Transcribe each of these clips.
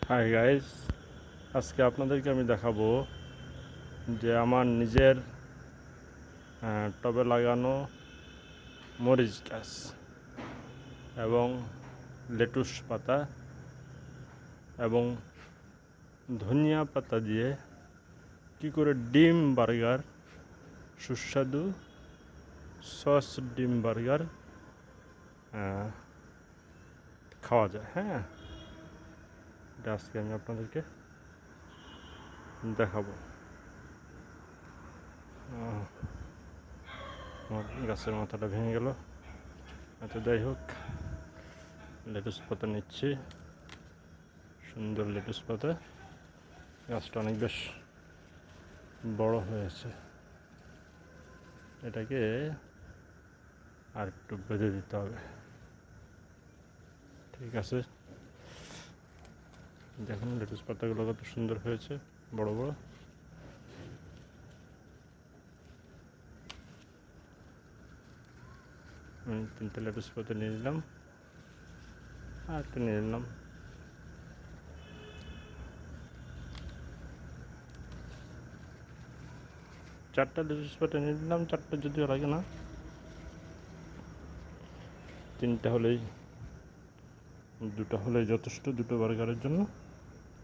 Hi guys, আজকে আপনাদেরকে আমি দেখাবো যে আমার নিজের টবে লাগানো মরিচ গাছ এবং লেটুস পাতা এবং ধনিয়া পাতা দিয়ে কি করে ডিম বার্গার, সুস্বাদু সস ডিম বার্গার খাওয়া যায়। হ্যাঁ, এটা আজকে আমি আপনাদেরকে দেখাবো। আমার গাছের মাথাটা ভেঙে গেল। আচ্ছা, যাই হোক, লেটুস পাতা নিচ্ছি, সুন্দর লেটুস পাতা। গাছটা অনেক বেশ বড় হয়েছে, এটাকে আর একটু বেঁধে দিতে হবে। ঠিক আছে, দেখুন লেটুস পাতাগুলো কত সুন্দর হয়েছে, বড় বড়। আমি 3টে লেটুস পাতা নিয়ে নিলাম, আর একটা নিয়ে নিলাম। চারটা লেটুস পাতা নিয়ে নিলাম, 4টে যদিও লাগে না, 3টে হলেই, 2টা হলেই যথেষ্ট 2টো বার্গারের জন্য।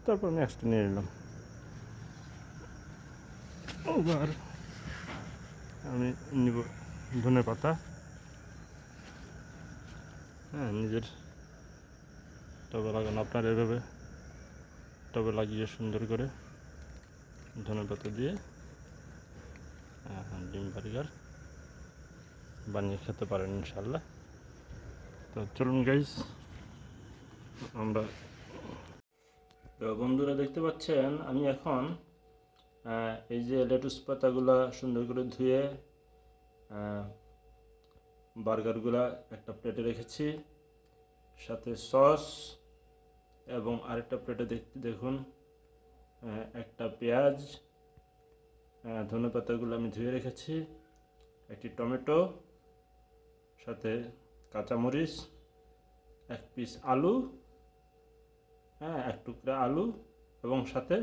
তারপর আমি একটা নিয়ে নিলাম। এবার আমি নিব ধনে পাতা। হ্যাঁ, নিজের টবে লাগানো, আপনার এভাবে টবে লাগিয়ে সুন্দর করে ধনে পাতা দিয়ে ডিম বার্গার বানিয়ে খেতে পারেন ইনশাল্লাহ। তো চলুন গাইস, আমরা তো বন্ধুরা দেখতে পাচ্ছেন আমি এখন এই যে লেটুস পাতাগুলা সুন্দর করে ধুয়ে বার্গারগুলা একটা প্লেটে রেখেছি, সাথে সস, এবং আরেকটা প্লেটে দেখুন একটা পেঁয়াজ, ধনে পাতাগুলো আমি ধুয়ে রেখেছি, একটি টমেটো, সাথে কাঁচামরিচ, 1 পিস আলু, হ্যাঁ 1 টুকরা আলু, এবং সাথে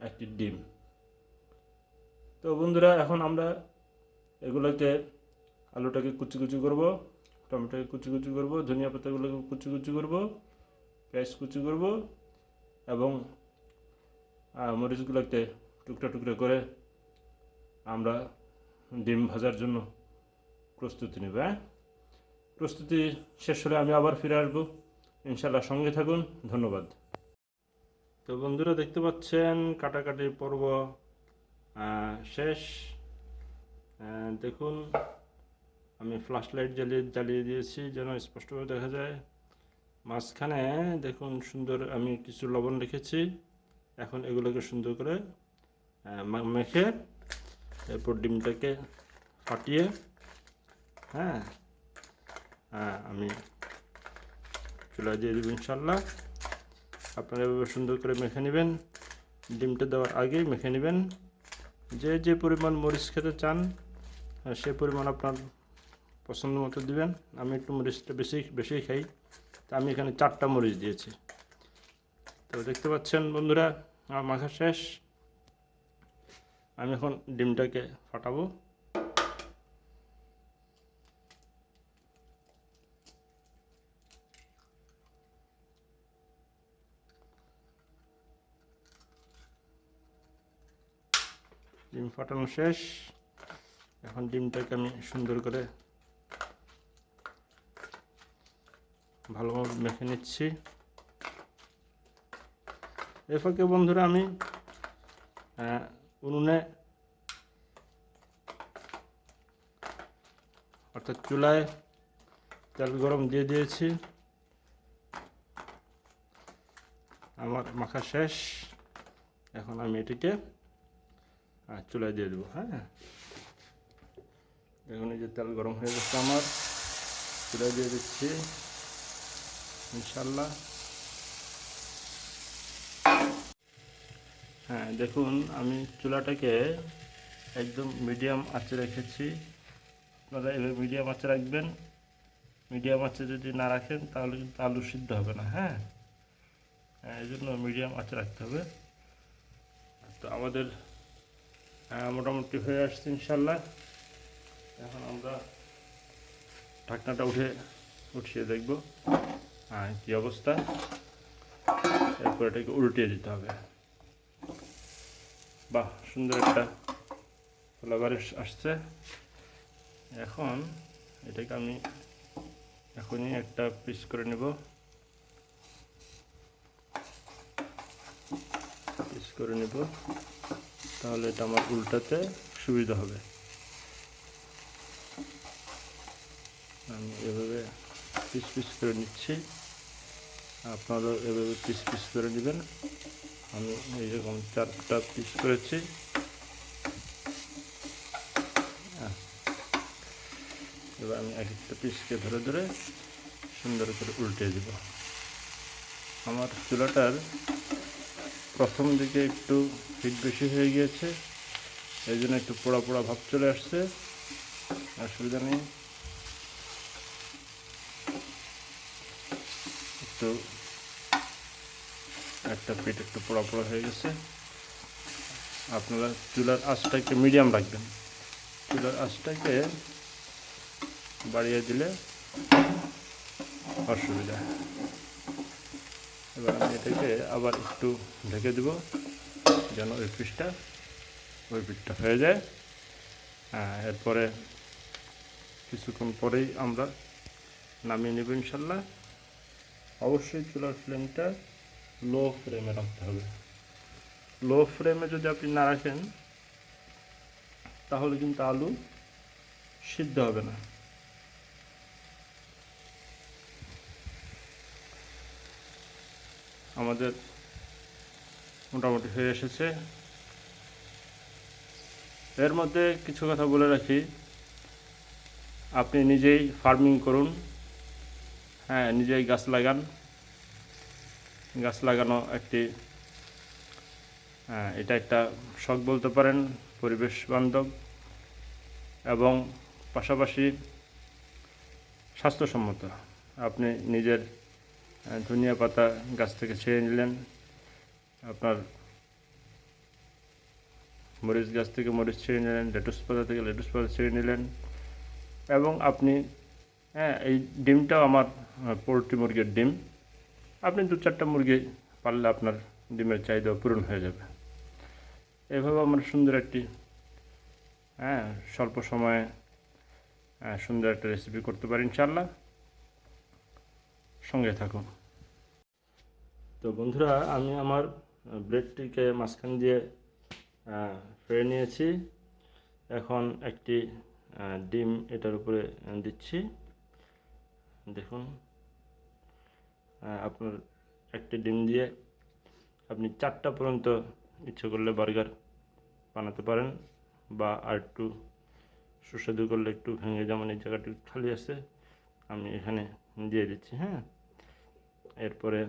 একটি ডিম। তো বন্ধুরা, এখন আমরা এগুলোকে, আলুটাকে কুচি কুচি করব, টমেটোকে কুচি কুচি করব, ধনিয়া পাতাগুলোকে কুচি কুচি করব, পেঁয়াজ কুচি করব, এবং মরিচগুলোকে টুকরা টুকরা করে আমরা ডিম ভাজার জন্য প্রস্তুতি নেব। প্রস্তুতি শেষ হলে আমি আবার ফিরে আসবো ইনশাল্লাহ, সঙ্গে থাকুন। ধন্যবাদ। তো বন্ধুরা দেখতে পাচ্ছেন কাটাকাটির পর্ব শেষ। দেখুন আমি ফ্ল্যাশ লাইট জ্বালিয়ে দিয়েছি যেন স্পষ্টভাবে দেখা যায়। মাঝখানে দেখুন সুন্দর আমি কিছু লবণ রেখেছি। এখন এগুলোকে সুন্দর করে মেখে এরপর ডিমটাকে ফাটিয়ে আমি চুলায় দিয়ে দেবো ইনশাল্লাহ। আপনারা এভাবে সুন্দর করে মেখে নেবেন, ডিমটা দেওয়ার আগেই মেখে নেবেন। যে পরিমাণ মরিচ খেতে চান সে পরিমাণ আপনার পছন্দ মতো দিবেন। আমি একটু মরিচটা বেশি খাই, তা আমি এখানে 4টা মরিচ দিয়েছি। তো দেখতে পাচ্ছেন বন্ধুরা, আমার মাখা শেষ। আমি এখন ডিমটাকে ফাটাবো। ডিম ফাটানো শেষ। এখন ডিমটাকে আমি সুন্দর করে ভালোভাবে মেখে নিচ্ছি। এর ফাঁকে বন্ধুরা আমি উনুনে, অর্থাৎ চুলায় তেল গরম দিয়ে দিয়েছি। আমার মাখা শেষ। এখন আমি এটিকে চুলায় দিয়ে দেবো। হ্যাঁ, এখন এই যে তেল গরম হয়ে গেছে আমার, চুলায় দিয়ে দিচ্ছি ইনশাল্লাহ। হ্যাঁ দেখুন, আমি চুলাটাকে একদম মিডিয়াম আঁচে রেখেছি। আপনারা এভাবে মিডিয়াম আঁচে রাখবেন। মিডিয়াম আঁচে যদি না রাখেন তাহলে কিন্তু আলু সিদ্ধ হবে না। হ্যাঁ, এই জন্য মিডিয়াম আঁচে রাখতে হবে। তো আমাদের মোটামুটি হয়ে আসছে ইনশাল্লাহ। এখন আমরা ঢাকনাটা উঠিয়ে দেখব কী অবস্থা। এরপর এটাকে উল্টিয়ে দিতে হবে। বাহ, সুন্দর একটা ফ্লেভার আসছে। এখন এটাকে আমি এখনই একটা পিস করে নেব। তাহলে এটা আমার উল্টাতে সুবিধা হবে। আমি এভাবে পিস করে নিচ্ছি, আপনারাও এভাবে পিস করে নেবেন। আমি এইরকম 4টা পিস করেছি। এবার আমি এক একটা পিসকে ধরে সুন্দর করে উল্টে দেব। আমার চুলাটার প্রথম দিকে একটু হিট বেশি হয়ে গিয়েছে, এই জন্য একটু পোড়া ভাব চলে আসছে। অসুবিধা নেই, একটু একটা পিঠ একটু পোড়া হয়ে গেছে। আপনারা চুলার আঁচটাকে মিডিয়াম রাখবেন। চুলার আঁচটাকে বাড়িয়ে দিলে অসুবিধা। এবার আমি এটাকে আবার একটু ঢেকে দেব, যেন ওই পিঠটা হয়ে যায়। এরপরে কিছুক্ষণ পরেই আমরা নামিয়ে নেব ইনশাল্লাহ। অবশ্যই চুলার ফ্লেমটা লো ফ্লেমে রাখতে হবে। লো ফ্লেমে যদি আপনি না রাখেন তাহলে কিন্তু আলু সিদ্ধ হবে না। আমাদের মোটামুটি হয়ে এসেছে। এর মধ্যে কিছু কথা বলে রাখি, আপনি নিজেই ফার্মিং করুন, নিজেই গাছ লাগান। গাছ লাগানো এটা একটা শখ বলতে পারেন, পরিবেশ বান্ধব এবং পাশাপাশি স্বাস্থ্যসম্মত। আপনি নিজের ধনিয়া পাতা গাছ থেকে ছেড়ে নিলেন, আপনার মরিচ গাছ থেকে মরিচ ছেড়ে নিলেন, লেটুস পাতা থেকে লেটুস পাতা ছেড়ে নিলেন, এবং আপনি এই ডিমটাও আমার পোলট্রি মুরগির ডিম। আপনি 2-4টা মুরগি পাললে আপনার ডিমের চাহিদা পূরণ হয়ে যাবে। এভাবে আমরা সুন্দর একটি স্বল্প সময়ে সুন্দর একটা রেসিপি করতে পারি ইনশাআল্লাহ। সঙ্গে থাকুন। তো বন্ধুরা, আমি আমার ব্রেডটিকে মাঝখান দিয়ে ফেড়ে নিয়েছি। এখন একটি ডিম এটার উপরে দিচ্ছি। দেখুন, আপনার একটি ডিম দিয়ে আপনি 4টা পর্যন্ত ইচ্ছে করলে বার্গার বানাতে পারেন, বা আর একটু সুস্বাদু করলে একটু ভেঙে, যেমন এই জায়গাটি খালি আছে আমি এখানে দিয়ে দিচ্ছি। এরপরে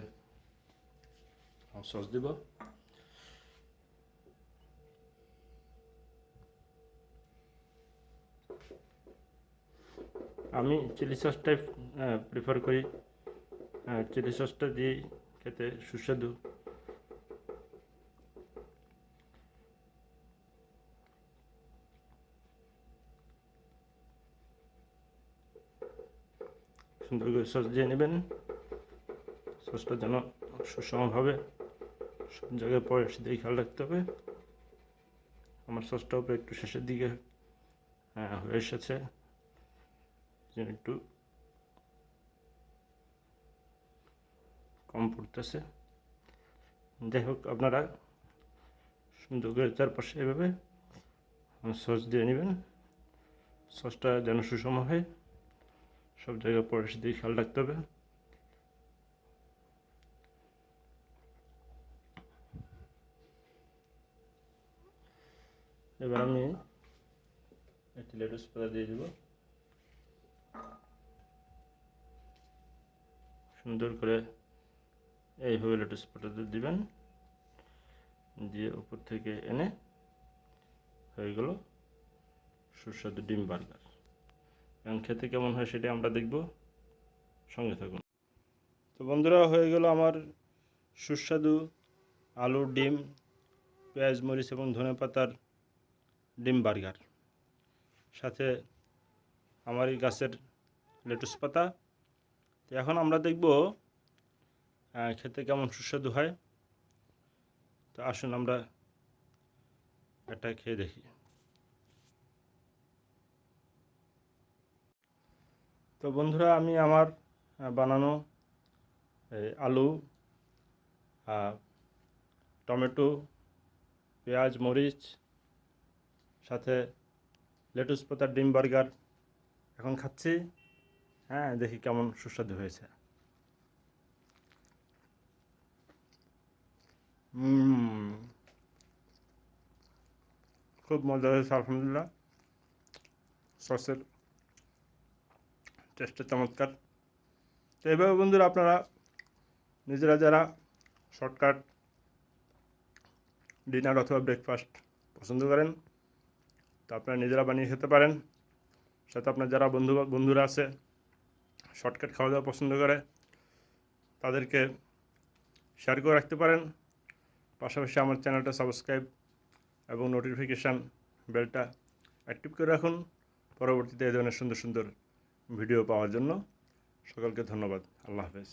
সস দিব। আমি চিলি সসটাই প্রিফার করি। চিলি সসটা দিয়ে খেতে সুস্বাদু। সুন্দর করে সস দিয়ে নেবেন। সসটা যেন সুষমভাবে সব জায়গায় পরে সেদিকে খেয়াল রাখতে হবে। আমার সসটাও একটু শেষের দিকে হয়ে এসেছে, একটু কম পড়তেছে। যাই হোক, আপনারা সুন্দর করে চারপাশে এভাবে সস দিয়ে নেবেন। সসটা যেন সুষম হয়, সব জায়গায় পরে সেদিকে খেয়াল রাখতে হবে। এবার আমি একটি লেটুস পাতা দিয়ে দেব। সুন্দর করে এইভাবে লেটুস পাতাটা দিবেন, দিয়ে উপর থেকে এনে হয়ে গেল সুস্বাদু ডিম বার্গার। এবং খেতে কেমন হয় সেটা আমরা দেখব, সঙ্গে থাকুন। তো বন্ধুরা, হয়ে গেল আমার সুস্বাদু আলু, ডিম, পেঁয়াজ, মরিচ এবং ধনেপাতার ডিম বার্গার, সাথে আমার এই গাছের লেটুস পাতা। তো এখন আমরা দেখব খেতে কেমন সুস্বাদু হয়। তো আসুন আমরা এটা খেয়ে দেখি। তো বন্ধুরা, আমি আমার বানানো আলু, টমেটো, পেঁয়াজ, মরিচ, সাথে লেটুস পাতার ডিম বার্গার এখন খাচ্ছি। হ্যাঁ, দেখি কেমন সুস্বাদু হয়েছে। খুব মজা হয়েছে আলহামদুলিল্লাহ। সসের টেস্টটা চমৎকার। তো এইভাবে বন্ধুরা আপনারা নিজেরা যারা শর্টকাট ডিনার অথবা ব্রেকফাস্ট পছন্দ করেন, তো আপনারা নিজেরা বানিয়ে খেতে পারেন। সাথে আপনার যারা বন্ধুরা আছে শর্টকাট খাওয়া দাওয়া পছন্দ করে, তাদেরকে শেয়ার করে রাখতে পারেন। পাশাপাশি আমার চ্যানেলটা সাবস্ক্রাইব এবং নোটিফিকেশান বেলটা অ্যাক্টিভ করে রাখুন পরবর্তীতে এই ধরনের সুন্দর সুন্দর ভিডিও পাওয়ার জন্য। সকলকে ধন্যবাদ। আল্লাহ হাফেজ।